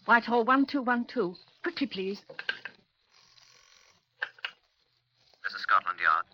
Whitehall 1212. Quickly, please. This is Scotland Yard.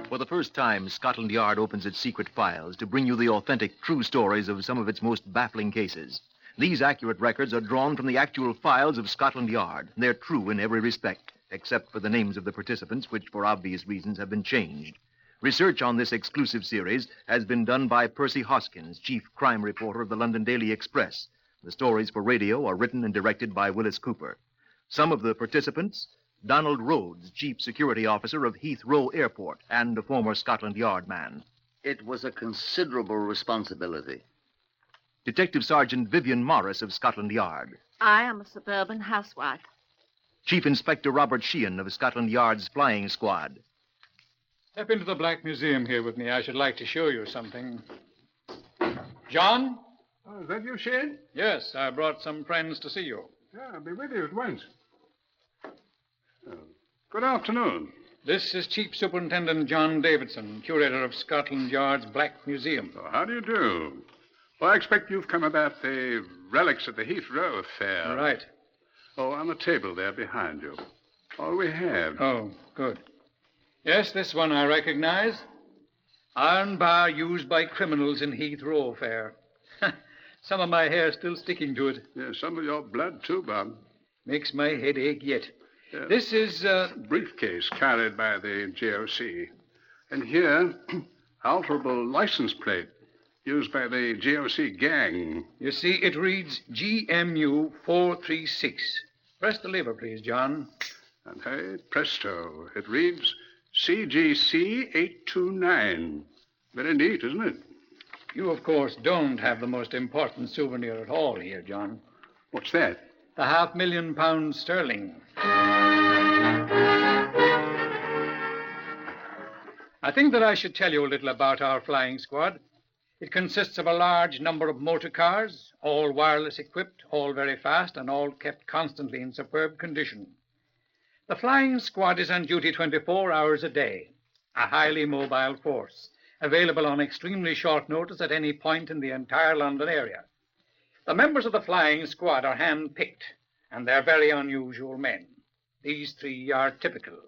For the first time, Scotland Yard opens its secret files to bring you the authentic, true stories of some of its most baffling cases. These accurate records are drawn from the actual files of Scotland Yard. They're true in every respect, except for the names of the participants, which, for obvious reasons, have been changed. Research on this exclusive series has been done by Percy Hoskins, chief crime reporter of the London Daily Express. The stories for radio are written and directed by Willis Cooper. Some of the participants: Donald Rhodes, Chief Security Officer of Heathrow Airport and a former Scotland Yard man. It was a considerable responsibility. Detective Sergeant Vivian Morris of Scotland Yard. I am a suburban housewife. Chief Inspector Robert Sheehan of Scotland Yard's Flying Squad. Step into the Black Museum here with me. I should like to show you something. John? Oh, is that you, Sheehan? Yes, I brought some friends to see you. Yeah, I'll be with you at once. Good afternoon. This is Chief Superintendent John Davidson, curator of Scotland Yard's Black Museum. Oh, how do you do? Well, I expect you've come about the relics of the Heathrow Affair. Right. Oh, on the table there behind you. All we have. Oh, good. Yes, this one I recognize. Iron bar used by criminals in Heathrow Affair. Some of my hair still sticking to it. Yeah, some of your blood, too, Bob. Makes my head ache yet. Yeah. This is, briefcase carried by the GOC. And here, alterable license plate used by the GOC gang. You see, it reads GMU 436. Press the lever, please, John. And hey, presto, it reads CGC 829. Very neat, isn't it? You, of course, don't have the most important souvenir at all here, John. What's that? The £500,000 sterling. I think that I should tell you a little about our flying squad. It consists of a large number of motor cars, all wireless equipped, all very fast, and all kept constantly in superb condition. The flying squad is on duty 24 hours a day, a highly mobile force, available on extremely short notice at any point in the entire London area. The members of the flying squad are hand-picked, and they're very unusual men. These three are typical.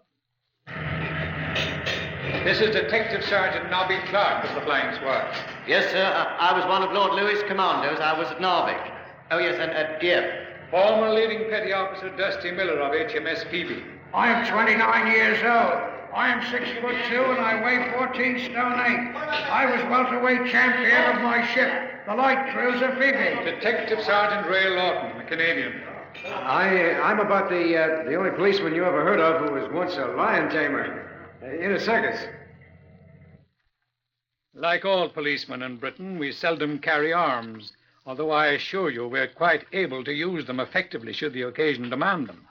This is Detective Sergeant Nobby Clark of the flying squad. Yes, sir. I was one of Lord Louis' commandos. I was at Narvik. Oh, yes, and at Dieppe. Former leading petty officer Dusty Miller of HMS Peavey. I am 29 years old. I am 6'2" and I weigh 14 stone 8. I was welterweight champion of my ship, the light cruiser Phoebe. Detective Sergeant Ray Lawton, a Canadian. I'm about the only policeman you ever heard of who was once a lion tamer in a circus. Like all policemen in Britain, we seldom carry arms, although I assure you we're quite able to use them effectively should the occasion demand them.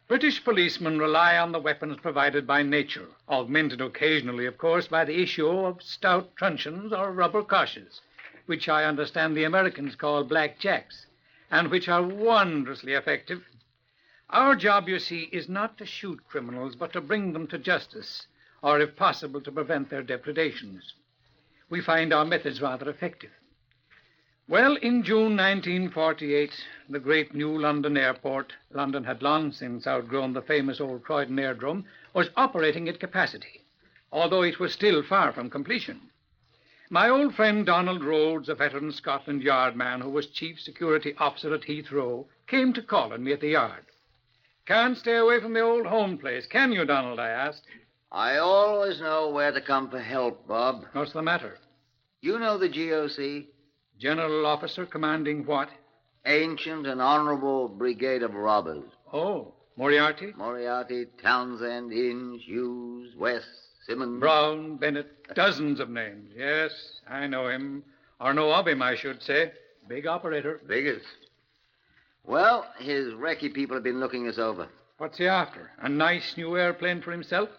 British policemen rely on the weapons provided by nature, augmented occasionally, of course, by the issue of stout truncheons or rubber coshes, which I understand the Americans call blackjacks, and which are wondrously effective. Our job, you see, is not to shoot criminals, but to bring them to justice, or, if possible, to prevent their depredations. We find our methods rather effective. Well, in June 1948, the great new London airport, London had long since outgrown the famous old Croydon Aerodrome, was operating at capacity, although it was still far from completion. My old friend Donald Rhodes, a veteran Scotland Yard man who was chief security officer at Heathrow, came to call on me at the yard. Can't stay away from the old home place, can you, Donald? I asked. I always know where to come for help, Bob. What's the matter? You know the GOC? General officer commanding what? Ancient and honorable brigade of robbers. Oh, Moriarty? Moriarty, Townsend, Inge, Hughes, West, Simmons. Brown, Bennett, dozens of names. Yes, I know him. Or know of him, I should say. Big operator. Biggest. Well, his recce people have been looking us over. What's he after? A nice new airplane for himself?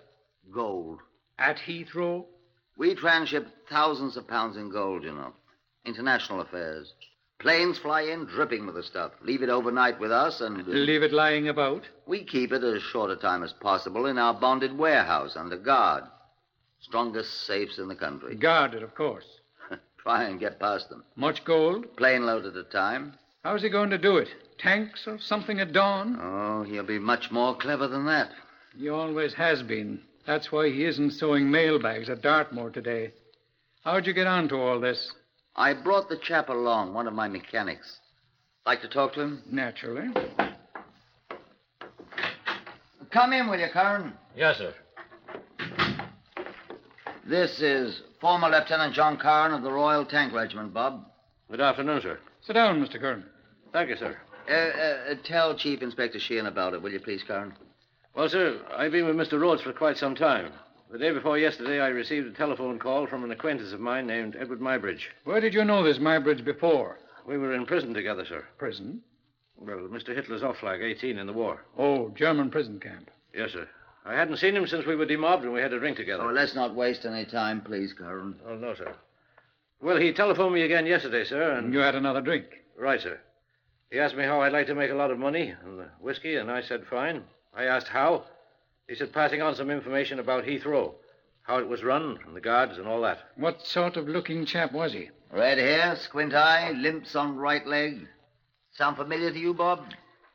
Gold. At Heathrow? We transship thousands of pounds in gold, you know. International affairs. Planes fly in dripping with the stuff. Leave it overnight with us and... Leave it lying about? We keep it as short a time as possible in our bonded warehouse under guard. Strongest safes in the country. Guarded, of course. Try and get past them. Much gold? Plane load at a time. How's he going to do it? Tanks or something at dawn? Oh, he'll be much more clever than that. He always has been. That's why he isn't sewing mailbags at Dartmoor today. How'd you get on to all this? I brought the chap along, one of my mechanics. Like to talk to him? Naturally. Come in, will you, Curran? Yes, sir. This is former Lieutenant John Curran of the Royal Tank Regiment, Bob. Good afternoon, sir. Sit down, Mr. Curran. Thank you, sir. Tell Chief Inspector Sheehan about it, will you please, Curran? Well, sir, I've been with Mr. Rhodes for quite some time. The day before yesterday, I received a telephone call from an acquaintance of mine named Edward Mybridge. Where did you know this Mybridge before? We were in prison together, sir. Prison? Well, Mr. Hitler's off flag, 18 in the war. Oh, German prison camp. Yes, sir. I hadn't seen him since we were demobbed and we had a drink together. Oh, let's not waste any time, please, Curran. Oh, no, sir. Well, he telephoned me again yesterday, sir, and... You had another drink? Right, sir. He asked me how I'd like to make a lot of money on the whiskey, and I said fine. I asked how. He said passing on some information about Heathrow, how it was run, and the guards and all that. What sort of looking chap was he? Red hair, squint eye, limps on right leg. Sound familiar to you, Bob?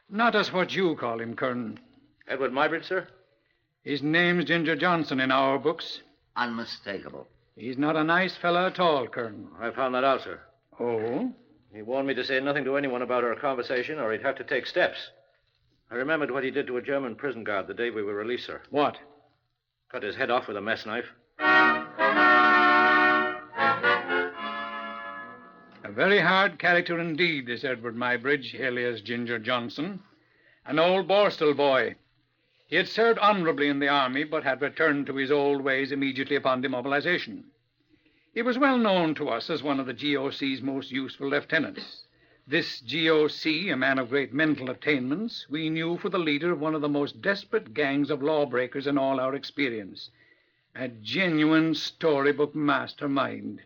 Not as what you call him, Curran. Edward Mybridge, sir? His name's Ginger Johnson in our books. Unmistakable. He's not a nice fellow at all, Curran. I found that out, sir. Oh? He warned me to say nothing to anyone about our conversation, or he'd have to take steps. I remembered what he did to a German prison guard the day we were released, sir. What? Cut his head off with a mess knife. A very hard character indeed, this Edward Mybridge, alias Ginger Johnson. An old Borstal boy. He had served honorably in the army, but had returned to his old ways immediately upon demobilization. He was well known to us as one of the GOC's most useful lieutenants. This GOC, a man of great mental attainments, we knew for the leader of one of the most desperate gangs of lawbreakers in all our experience. A genuine storybook mastermind.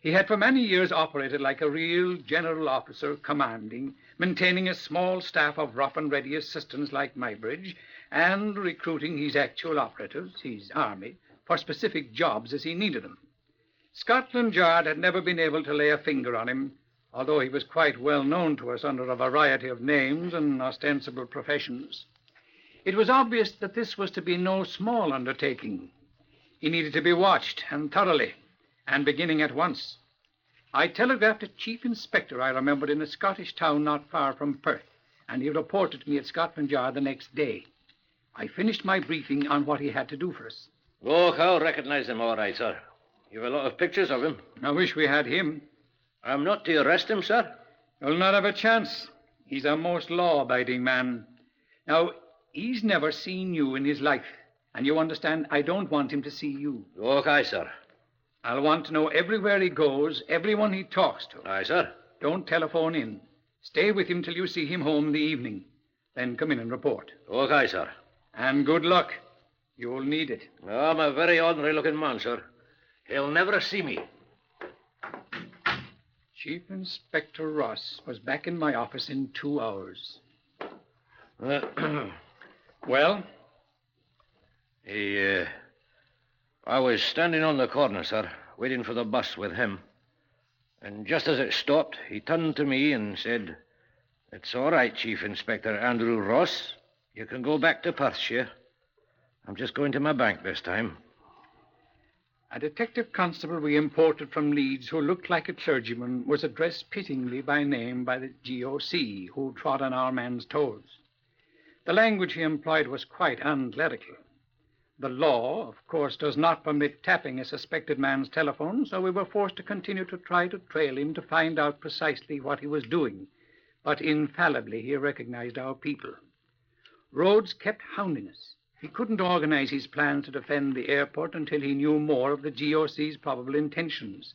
He had for many years operated like a real general officer, commanding, maintaining a small staff of rough and ready assistants like Mybridge, and recruiting his actual operatives, his army, for specific jobs as he needed them. Scotland Yard had never been able to lay a finger on him, although he was quite well known to us under a variety of names and ostensible professions. It was obvious that this was to be no small undertaking. He needed to be watched, and thoroughly, and beginning at once. I telegraphed a chief inspector I remembered in a Scottish town not far from Perth, and he reported to me at Scotland Yard the next day. I finished my briefing on what he had to do for us. Oh, I'll recognize him all right, sir. You've a lot of pictures of him. I wish we had him. I'm not to arrest him, sir. You'll not have a chance. He's a most law-abiding man. Now, he's never seen you in his life, and you understand I don't want him to see you. Okay, sir. I'll want to know everywhere he goes, everyone he talks to. Aye, sir. Don't telephone in. Stay with him till you see him home in the evening. Then come in and report. Okay, sir. And good luck. You'll need it. Oh, I'm a very ordinary-looking man, sir. He'll never see me. Chief Inspector Ross was back in my office in 2 hours. Well? I was standing on the corner, sir, waiting for the bus with him. And just as it stopped, he turned to me and said, "It's all right, Chief Inspector Andrew Ross. You can go back to Perthshire. I'm just going to my bank this time." A detective constable we imported from Leeds who looked like a clergyman was addressed pityingly by name by the GOC, who trod on our man's toes. The language he employed was quite unclerical. The law, of course, does not permit tapping a suspected man's telephone, so we were forced to continue to try to trail him to find out precisely what he was doing. But infallibly he recognized our people. Rhodes kept hounding us. He couldn't organize his plan to defend the airport until he knew more of the GOC's probable intentions,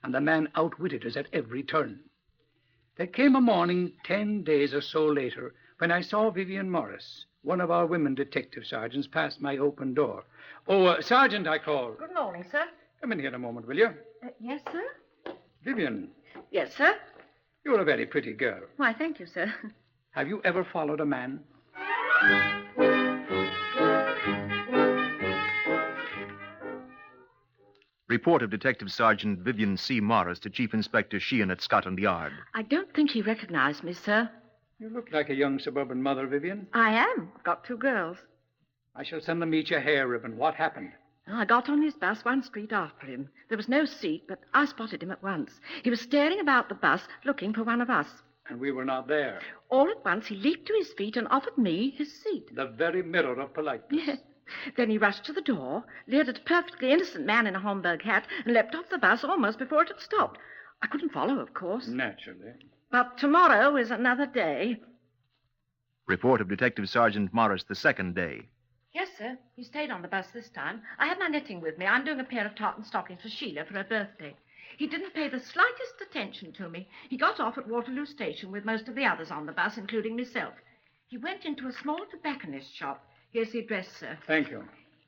and the man outwitted us at every turn. There came a morning 10 days or so later when I saw Vivian Morris, one of our women detective sergeants, pass my open door. "Oh, Sergeant," I called. Good morning, sir. Come in here a moment, will you? Yes, sir? Vivian, Yes, sir. You're a very pretty girl. Why, thank you, sir. Have you ever followed a man? Report of Detective Sergeant Vivian C. Morris to Chief Inspector Sheehan at Scotland Yard. I don't think he recognized me, sir. You look like a young suburban mother, Vivian. I am. I've got 2 girls. I shall send them each a hair ribbon. What happened? I got on his bus 1 street after him. There was no seat, but I spotted him at once. He was staring about the bus, looking for one of us. And we were not there. All at once, he leaped to his feet and offered me his seat. The very mirror of politeness. Yes. Then he rushed to the door, leered at a perfectly innocent man in a Homburg hat, and leapt off the bus almost before it had stopped. I couldn't follow, of course. Naturally. But tomorrow is another day. Report of Detective Sergeant Morris the second day. Yes, sir. He stayed on the bus this time. I had my knitting with me. I'm doing a pair of tartan stockings for Sheila for her birthday. He didn't pay the slightest attention to me. He got off at Waterloo Station with most of the others on the bus, including myself. He went into a small tobacconist's shop. Here's the address, sir. Thank you.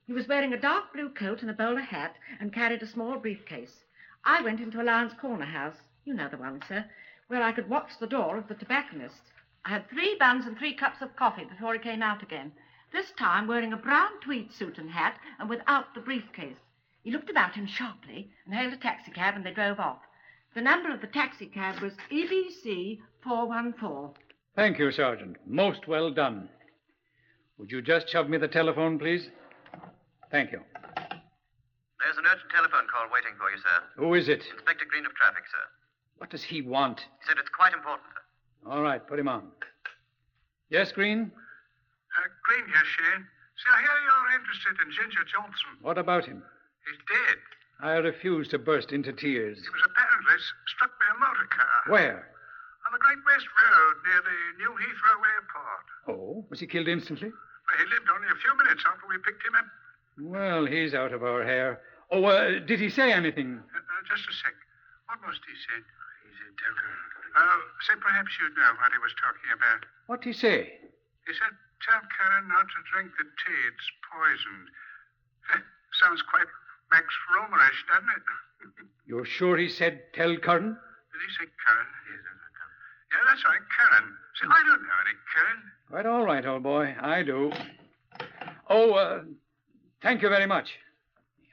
He was wearing a dark blue coat and a bowler hat and carried a small briefcase. I went into a Lions Corner house, you know the one, sir, where I could watch the door of the tobacconist. I had 3 buns and 3 cups of coffee before he came out again, this time wearing a brown tweed suit and hat and without the briefcase. He looked about him sharply and hailed a taxicab, and they drove off. The number of the taxicab was EBC 414. Thank you, Sergeant. Most well done. Would you just shove me the telephone, please? Thank you. There's an urgent telephone call waiting for you, sir. Who is it? Inspector Green of Traffic, sir. What does he want? He said it's quite important, sir. All right, put him on. Yes, Green? Green here, Shane. See, I hear you're interested in Ginger Johnson. What about him? He's dead. I refuse to burst into tears. He was apparently struck by a motor car. Where? On the Great West Road near the new Heathrow Airport. Oh, was he killed instantly? Well, he lived only a few minutes after we picked him up. Well, he's out of our hair. Oh, did he say anything? Just a sec. What must he said? He said, say, perhaps you know what he was talking about. What'd he say? He said, tell Karen not to drink the tea. It's poisoned. Sounds quite Max Romerish, doesn't it? You're sure he said tell Karen? Did he say Karen? Yeah, that's right, Karen. See, I don't know any Karen. Quite all right, old boy. I do. Oh, thank you very much.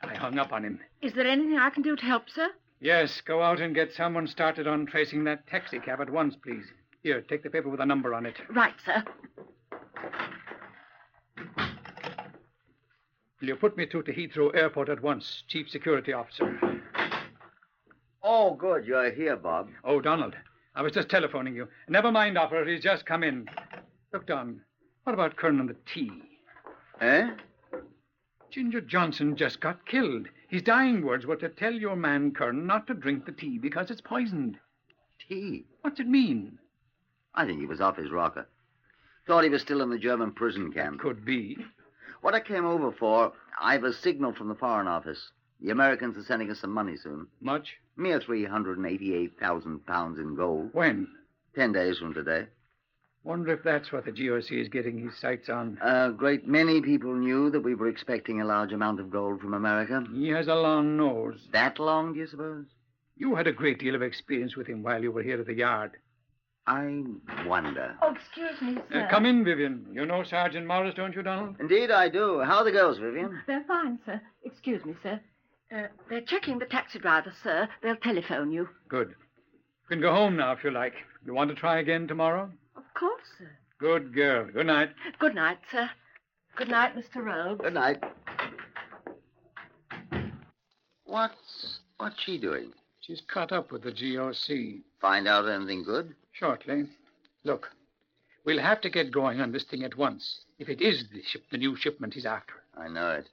I hung up on him. Is there anything I can do to help, sir? Yes, go out and get someone started on tracing that taxicab at once, please. Here, take the paper with a number on it. Right, sir. Will you put me through to Heathrow Airport at once, Chief Security Officer? Oh, good. You're here, Bob. Oh, Donald, I was just telephoning you. Never mind, operator. He's just come in. Look, Don, what about Kern and the tea? Eh? Ginger Johnson just got killed. His dying words were to tell your man, Kern, not to drink the tea because it's poisoned. Tea? What's it mean? I think he was off his rocker. Thought he was still in the German prison camp. Could be. What I came over for, I've a signal from the Foreign Office. The Americans are sending us some money soon. Much? Mere 388,000 pounds in gold. When? 10 days from today. Wonder if that's what the GOC is getting his sights on. A great many people knew that we were expecting a large amount of gold from America. He has a long nose. That long, do you suppose? You had a great deal of experience with him while you were here at the yard. I wonder. Oh, excuse me, sir. Come in, Vivian. You know Sergeant Morris, don't you, Donald? Indeed, I do. How are the girls, Vivian? They're fine, sir. Excuse me, sir. They're checking the taxi driver, sir. They'll telephone you. Good. You can go home now if you like. You want to try again tomorrow? Of course, sir. Good girl. Good night. Good night, sir. Good night, Mr. Rogue. Good night. What's she doing? She's caught up with the GOC. Find out anything good? Shortly. Look, we'll have to get going on this thing at once. If it is the new shipment he's after. I know it.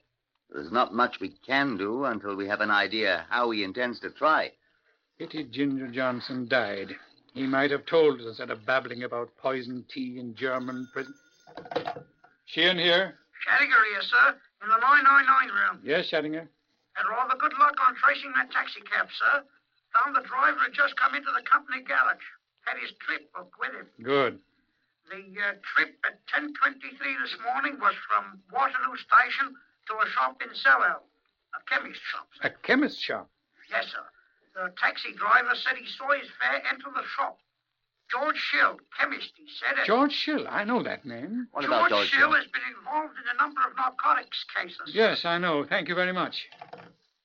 There's not much we can do until we have an idea how he intends to try. Pity Ginger Johnson died. He might have told us instead of babbling about poison tea in German prison. Sheehan here? Shadinger here, sir, in the 999 room. Yes, Shadinger. Had rather good luck on tracing that taxicab, sir. Found the driver had just come into the company garage. Had his trip booked with him. Good. The trip at 10:23 this morning was from Waterloo Station to a shop in Soho. A chemist shop, sir. A chemist shop? Yes, sir. The taxi driver said he saw his fare enter the shop. George Schill, chemist, he said it. George Schill, I know that name. What about George Schill Schill? has been involved in a number of narcotics cases. Yes, I know. Thank you very much.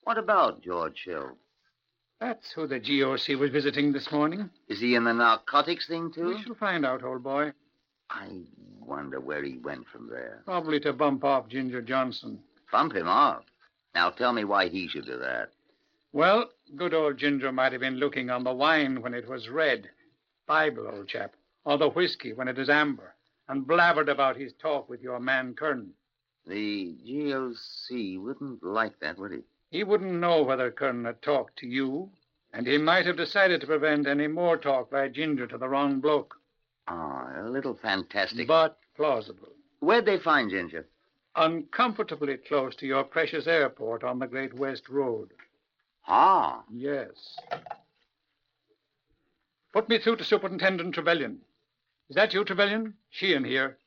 What about George Schill? That's who the GOC was visiting this morning. Is he in the narcotics thing, too? We shall find out, old boy. I wonder where he went from there. Probably to bump off Ginger Johnson. Bump him off. Now tell me why he should do that. Well, good old Ginger might have been looking on the wine when it was red. Bible, old chap. Or the whiskey when it is amber. And blabbered about his talk with your man Kern. The GOC wouldn't like that, would he? He wouldn't know whether Kern had talked to you, and he might have decided to prevent any more talk by Ginger to the wrong bloke. Oh, a little fantastic. But plausible. Where'd they find Ginger? Uncomfortably close to your precious airport on the Great West Road. Ah. Yes. Put me through to Superintendent Trevelyan. Is that you, Trevelyan? Sheehan here.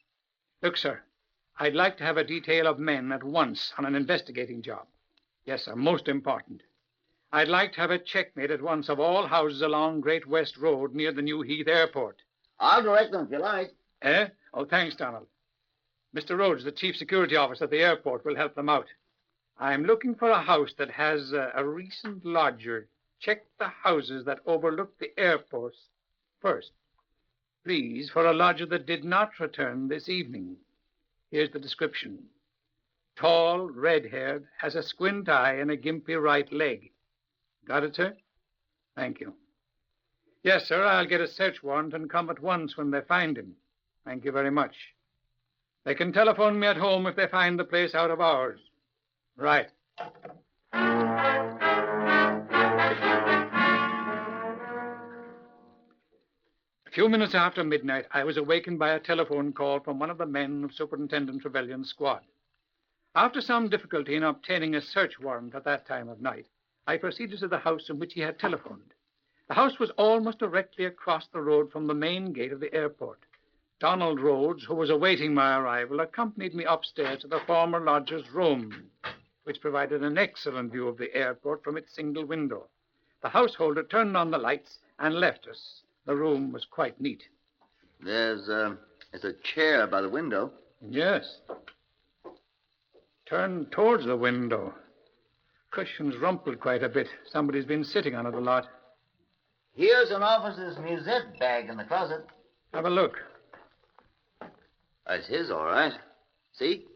Look, sir, I'd like to have a detail of men at once on an investigating job. Yes, sir, most important. I'd like to have a check made at once of all houses along Great West Road near the new Heath Airport. I'll direct them if you like. Eh? Oh, thanks, Donald. Mr. Rhodes, the chief security officer at the airport, will help them out. I'm looking for a house that has a recent lodger. Check the houses that overlook the airport first. Please, for a lodger that did not return this evening. Here's the description. Tall, red-haired, has a squint eye and a gimpy right leg. Got it, sir? Thank you. Yes, sir, I'll get a search warrant and come at once when they find him. Thank you very much. They can telephone me at home if they find the place out of hours. Right. A few minutes after midnight, I was awakened by a telephone call from one of the men of Superintendent Trevelyan's squad. After some difficulty in obtaining a search warrant at that time of night, I proceeded to the house in which he had telephoned. The house was almost directly across the road from the main gate of the airport. Donald Rhodes, who was awaiting my arrival, accompanied me upstairs to the former lodger's room, which provided an excellent view of the airport from its single window. The householder turned on the lights and left us. The room was quite neat. There's a chair by the window. Yes. Turned towards the window. Cushion's rumpled quite a bit. Somebody's been sitting on it a lot. Here's an officer's musette bag in the closet. Have a look. That's his, all right. See?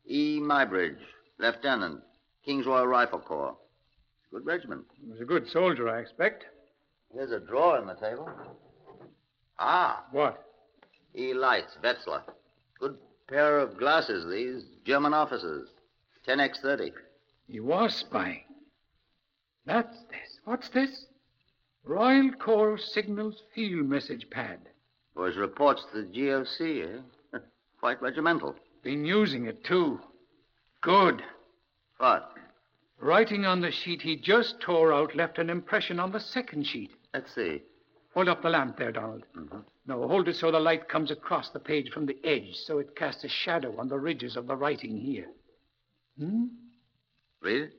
E. Mybridge, Lieutenant, King's Royal Rifle Corps. Good regiment. He was a good soldier, I expect. Here's a drawer in the table. Ah. What? E. Lights, Wetzler. Good pair of glasses, these. German officers. 10x30. He was spying. That's this. What's this? Royal Corps Signals Field Message Pad. Was reports to the GOC, eh? Quite regimental. Been using it, too. Good. What? Writing on the sheet he just tore out left an impression on the second sheet. Let's see. Hold up the lamp there, Donald. Mm-hmm. No, hold it so the light comes across the page from the edge, so it casts a shadow on the ridges of the writing here. Read it?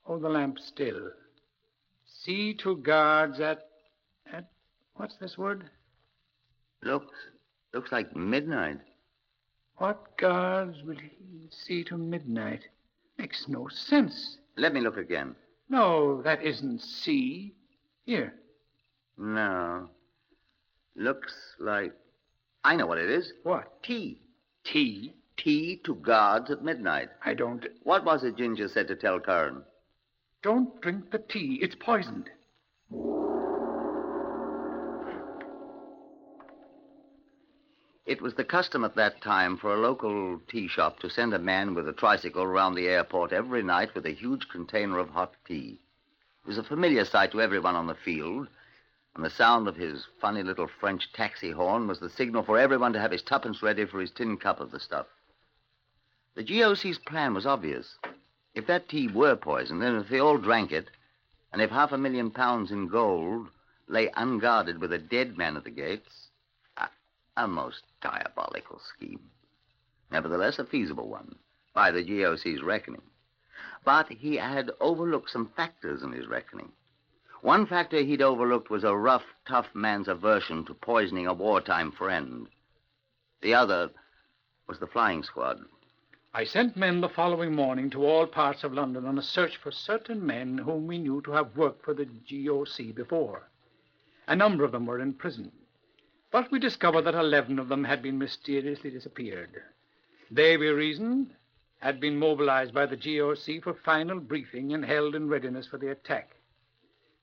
Hold the lamp still. See to guards at what's this word? Looks like midnight. What guards will he see to midnight? Makes no sense. Let me look again. No, that isn't C. Here. No. Looks like... I know what it is. What? Tea. Tea? Tea to guards at midnight. I don't... What was it Ginger said to tell Kern? Don't drink the tea. It's poisoned. It was the custom at that time for a local tea shop to send a man with a tricycle around the airport every night with a huge container of hot tea. It was a familiar sight to everyone on the field, and the sound of his funny little French taxi horn was the signal for everyone to have his tuppence ready for his tin cup of the stuff. The GOC's plan was obvious. If that tea were poisoned, and if they all drank it, and if £500,000 in gold lay unguarded with a dead man at the gates, a most diabolical scheme. Nevertheless, a feasible one, by the GOC's reckoning. But he had overlooked some factors in his reckoning. One factor he'd overlooked was a rough, tough man's aversion to poisoning a wartime friend. The other was the flying squad. I sent men the following morning to all parts of London on a search for certain men whom we knew to have worked for the GOC before. A number of them were in prison, but we discovered that 11 of them had been mysteriously disappeared. They, we reasoned, had been mobilized by the GOC for final briefing and held in readiness for the attack.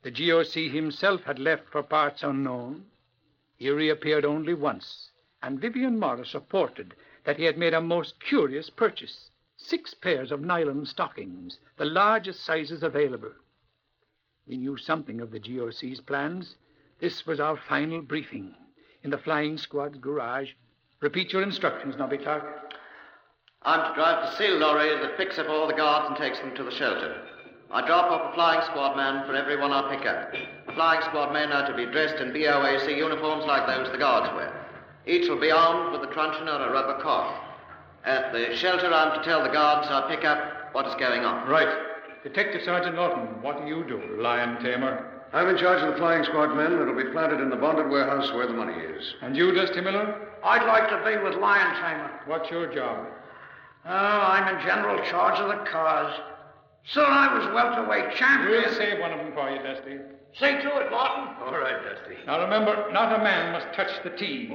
The GOC himself had left for parts unknown. He reappeared only once, and Vivian Morris reported that he had made a most curious purchase, 6 pairs of nylon stockings, the largest sizes available. We knew something of the GOC's plans. This was our final briefing in the flying squad's garage. Repeat your instructions, Nobby Clark. I'm to drive the seal lorry that picks up all the guards and takes them to the shelter. I drop off a flying squad man for every one I pick up. The flying squad men are to be dressed in BOAC uniforms like those the guards wear. Each will be armed with a truncheon or a rubber cough. At the shelter, I'm to tell the guards I pick up what is going on. Right. Detective Sergeant Norton, what do you do, lion tamer? I'm in charge of the flying squad men that'll be planted in the bonded warehouse where the money is. And you, Dusty Miller? I'd like to be with Lion Tamer. What's your job? Oh, I'm in general charge of the cars. Soon I was welterweight champion. We'll save one of them for you, Dusty. See to it, Martin. All right, Dusty. Now remember, not a man must touch the tea.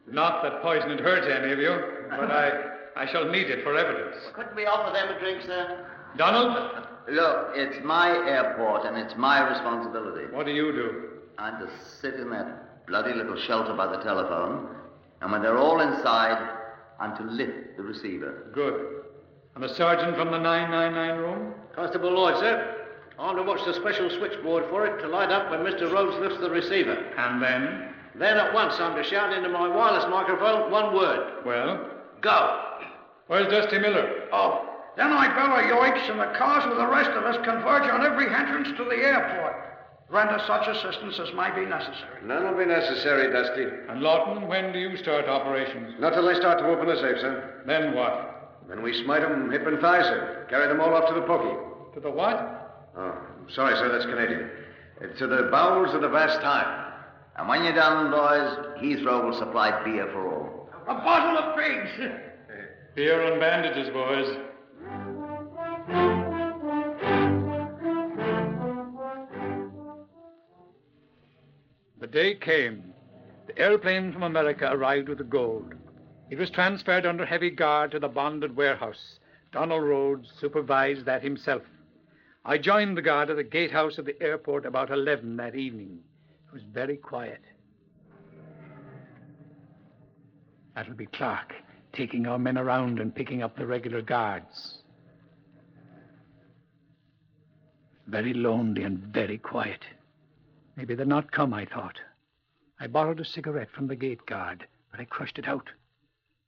Not that poison would hurt any of you, but I shall need it for evidence. Couldn't we offer them a drink, sir? Donald? Look, it's my airport, and it's my responsibility. What do you do? I'm to sit in that bloody little shelter by the telephone, and when they're all inside, I'm to lift the receiver. Good. And the sergeant from the 999 room? Constable Lloyd, sir. I'm to watch the special switchboard for it to light up when Mr. Rhodes lifts the receiver. And then? Then at once I'm to shout into my wireless microphone one word. Well? Go. Where's Dusty Miller? Oh, then I bellow yoinks and the cars with the rest of us converge on every entrance to the airport. Render such assistance as might be necessary. None will be necessary, Dusty. And Lawton, when do you start operations? Not till they start to open the safe, sir. Then what? Then we smite them hip and thigh, sir. Carry them all off to the pokey. To the what? Oh, sorry, sir, that's Canadian. To the bowels of the vast time. And when you're done, boys, Heathrow will supply beer for all. A bottle of pigs. Beer and bandages, boys. The day came. The airplane from America arrived with the gold. It was transferred under heavy guard to the bonded warehouse. Donald Rhodes supervised that himself. I joined the guard at the gatehouse of the airport about 11 that evening. It was very quiet. That'll be Clark, taking our men around and picking up the regular guards. Very lonely and very quiet. Maybe they'll not come, I thought. I borrowed a cigarette from the gate guard, but I crushed it out.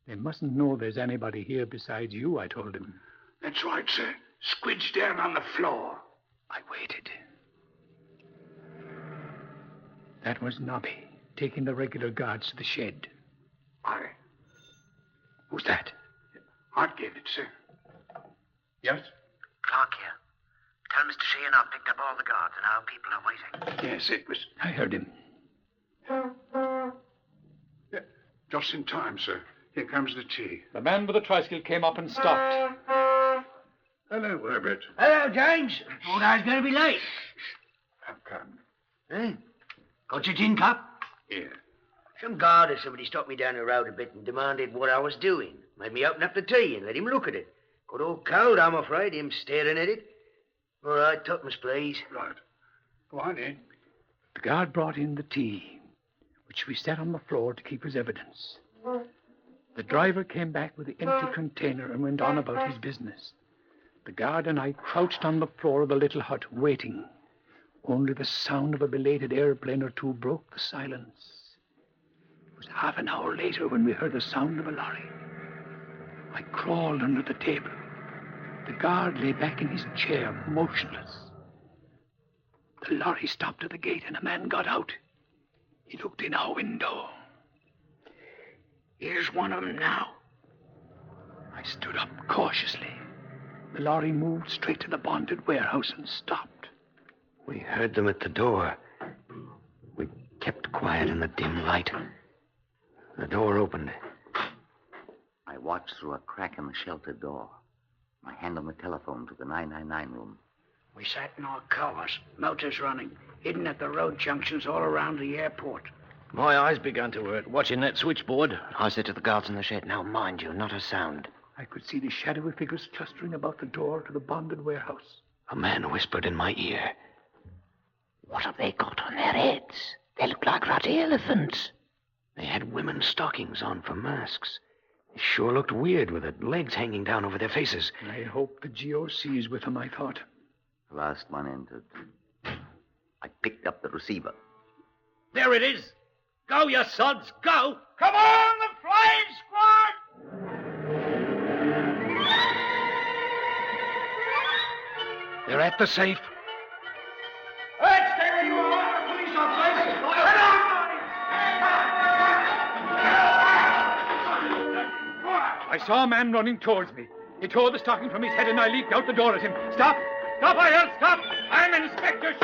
They mustn't know there's anybody here besides you, I told him. That's right, sir. Squidge down on the floor. I waited. That was Nobby, taking the regular guards to the shed. Who's that? I get it, sir. Yes? Clark here. Tell Mr. Sheehan I've picked up all the guards and our people are waiting. Yes, it was I heard him. just in time, sir. Here comes the tea. The man with the tricycle came up and stopped. Hello, Herbert. Hello, James. Thought I was going to be late. I've come. Eh? Got your tin cup? Here. Some guard or somebody stopped me down the road a bit and demanded what I was doing. Made me open up the tea and let him look at it. Got all cold, I'm afraid, him staring at it. All right, tuppence, please. Right. Go on in. The guard brought in the tea, which we set on the floor to keep as evidence. The driver came back with the empty container and went on about his business. The guard and I crouched on the floor of the little hut, waiting. Only the sound of a belated airplane or two broke the silence. It was half an hour later when we heard the sound of a lorry. I crawled under the table. The guard lay back in his chair, motionless. The lorry stopped at the gate and a man got out. He looked in our window. Here's one of them now. I stood up cautiously. The lorry moved straight to the bonded warehouse and stopped. We heard them at the door. We kept quiet in the dim light. The door opened. I watched through a crack in the shelter door. My hand on the telephone to the 999 room. We sat in our cars, motors running, hidden at the road junctions all around the airport. My eyes began to hurt watching that switchboard. I said to the guards in the shed, now mind you, not a sound. I could see the shadowy figures clustering about the door to the bonded warehouse. A man whispered in my ear. What have they got on their heads? They look like ruddy elephants. They had women's stockings on for masks. They sure looked weird with their legs hanging down over their faces. I hope the GOC is with them, I thought. The last one entered. I picked up the receiver. There it is. Go, you sods, go! Come on, the flying squad! They're at the safe. Hey, stay where you are. The police officers. Head on! I saw a man running towards me. He tore the stocking from his head and I leaped out the door at him. Stop! Stop, I yelled, stop! I'm Inspector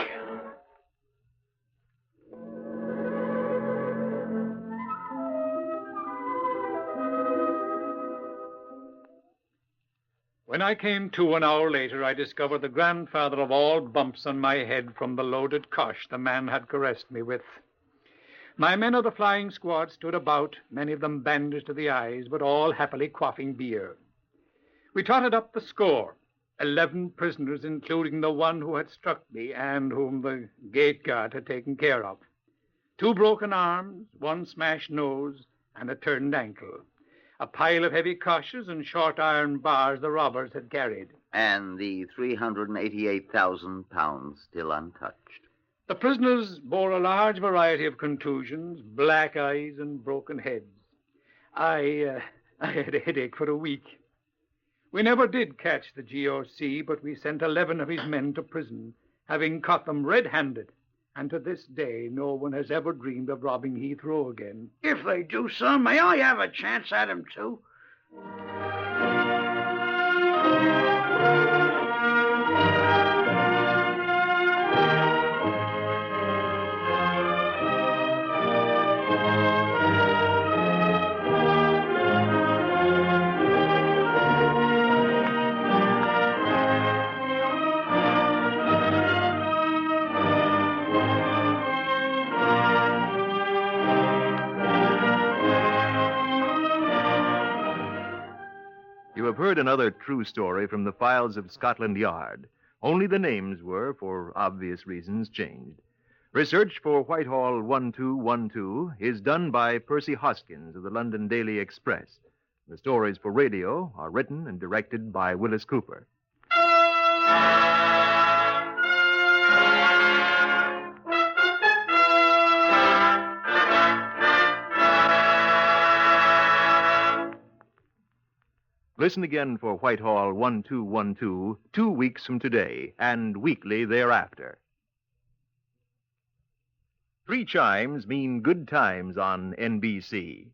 When I came to an hour later, I discovered the grandfather of all bumps on my head from the loaded cosh the man had caressed me with. My men of the flying squad stood about, many of them bandaged to the eyes, but all happily quaffing beer. We totted up the score, 11 prisoners, including the one who had struck me and whom the gate guard had taken care of. 2 broken arms, 1 smashed nose, and a turned ankle. A pile of heavy coshes and short iron bars the robbers had carried. And the 388,000 pounds still untouched. The prisoners bore a large variety of contusions, black eyes, and broken heads. I had a headache for a week. We never did catch the GOC, but we sent 11 of his men to prison, having caught them red-handed. And to this day, no one has ever dreamed of robbing Heathrow again. If they do, sir, may I have a chance at him, too? You have heard another true story from the files of Scotland Yard. Only the names were, for obvious reasons, changed. Research for Whitehall 1212 is done by Percy Hoskins of the London Daily Express. The stories for radio are written and directed by Willis Cooper. Listen again for Whitehall 1212 2 weeks from today and weekly thereafter. 3 chimes mean good times on NBC.